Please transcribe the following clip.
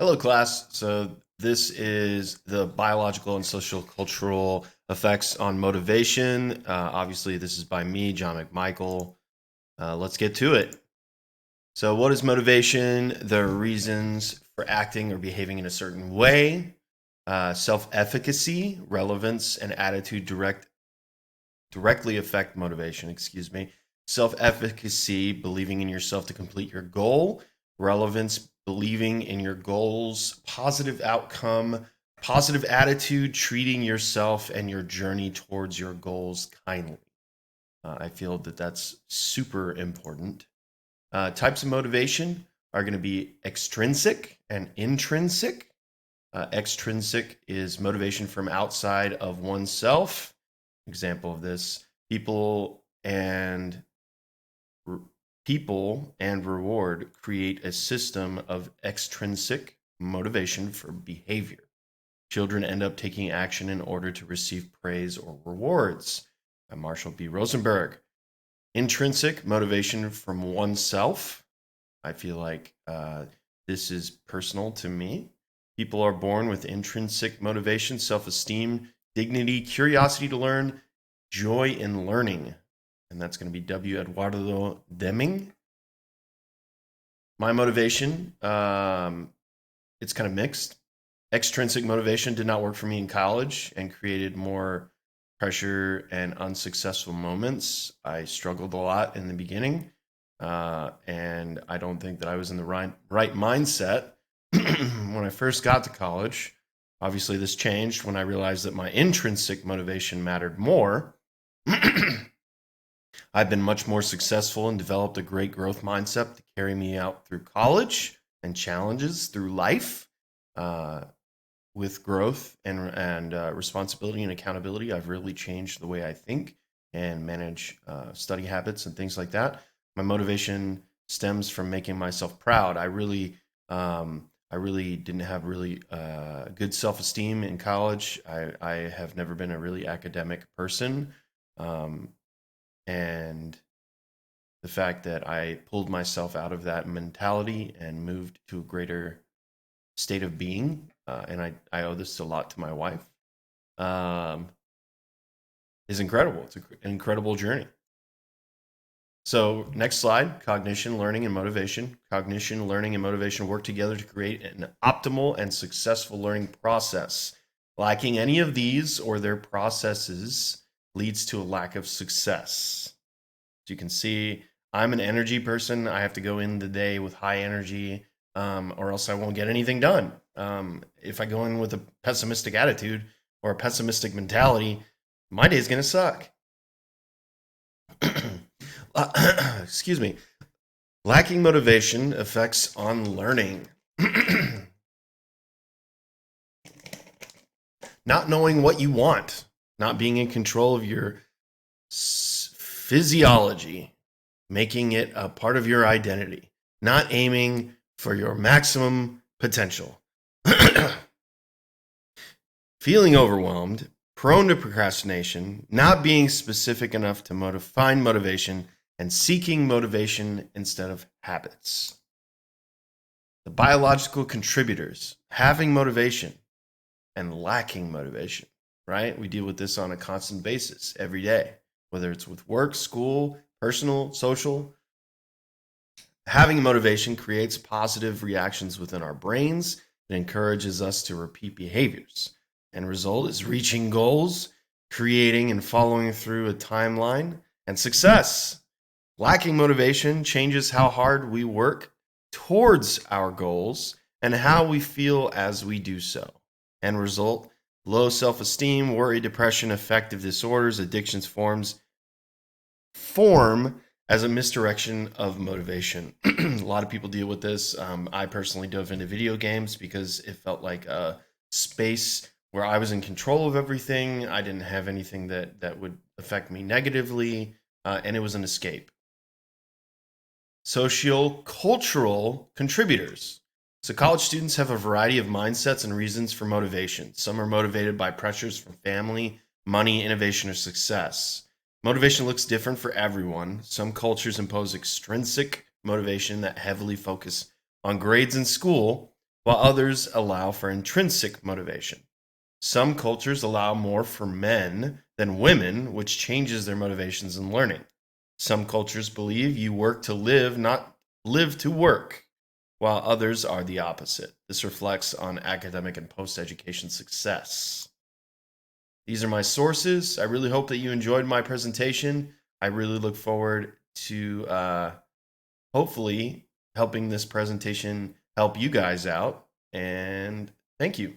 Hello, class. So, this is the biological and social cultural effects on motivation. Obviously, this is by me, John McMichael. Let's get to it. So, what is motivation? The reasons for acting or behaving in a certain way, self efficacy, relevance, and attitude directly affect motivation. Excuse me. Self efficacy, believing in yourself to complete your goal. Relevance, believing in your goals. Positive outcome, positive attitude, treating yourself and your journey towards your goals kindly. I feel that that's super important. Types of motivation are going to be extrinsic and intrinsic. Extrinsic is motivation from outside of oneself. Example of this: re- people and reward create a system of extrinsic motivation for behavior. Children end up taking action in order to receive praise or rewards. By Marshall B. Rosenberg. Intrinsic motivation from oneself. I feel like this is personal to me. People are born with intrinsic motivation, self esteem, dignity, curiosity to learn, joy in learning. And that's going to be W. Eduardo Deming. My motivation, it's kind of mixed. Extrinsic motivation did not work for me in college and created more pressure and unsuccessful moments. I struggled a lot in the beginning, and I don't think that I was in the right mindset when I first got to college. Obviously, this changed when I realized that my intrinsic motivation mattered more. I've been much more successful and developed a great growth mindset to carry me out through college and challenges through life. Uh, with growth and responsibility and accountability, I've really changed the way I think and manage study habits and things like that. My motivation stems from making myself proud. I really didn't have really good self-esteem in college. I have never been a really academic person, um, and the fact that I pulled myself out of that mentality and moved to a greater state of being, and I owe this a lot to my wife, um, is incredible. It's an incredible journey. So, next slide: cognition, learning, and motivation. Cognition, learning, and motivation work together to create an optimal and successful learning process. Lacking any of these or their processes leads to a lack of success. As you can see, I'm an energy person. I have to go in the day with high energy, or else I won't get anything done. If I go in with a pessimistic attitude or a pessimistic mentality, my day is going to suck. Excuse me. Lacking motivation affects on learning. Not knowing what you want, not being in control of your physiology, making it a part of your identity, not aiming for your maximum potential. Feeling overwhelmed, prone to procrastination, not being specific enough to find motivation, and seeking motivation instead of habits. The biological contributors: having motivation and lacking motivation, right? We deal with this on a constant basis every day, whether it's with work, school, personal, social. Having motivation creates positive reactions within our brains. It encourages us to repeat behaviors. End result is reaching goals, creating and following through a timeline, and success. Lacking motivation changes how hard we work towards our goals and how we feel as we do so. End result: low self esteem, worry, depression, affective disorders, addictions form as a misdirection of motivation. A lot of people deal with this. I personally dove into video games because it felt like a space where I was in control of everything. I didn't have anything that would affect me negatively, and it was an escape. Socio-cultural contributors. So college students have a variety of mindsets and reasons for motivation. Some are motivated by pressures from family, money, innovation, or success. Motivation looks different for everyone. Some cultures impose extrinsic motivation that heavily focus on grades in school, while others allow for intrinsic motivation. Some cultures allow more for men than women, which changes their motivations in learning. Some cultures believe you work to live, not live to work, while others are the opposite. This reflects on academic and post education success. These are my sources. I really hope that you enjoyed my presentation. I really look forward to hopefully helping this presentation help you guys out. And thank you.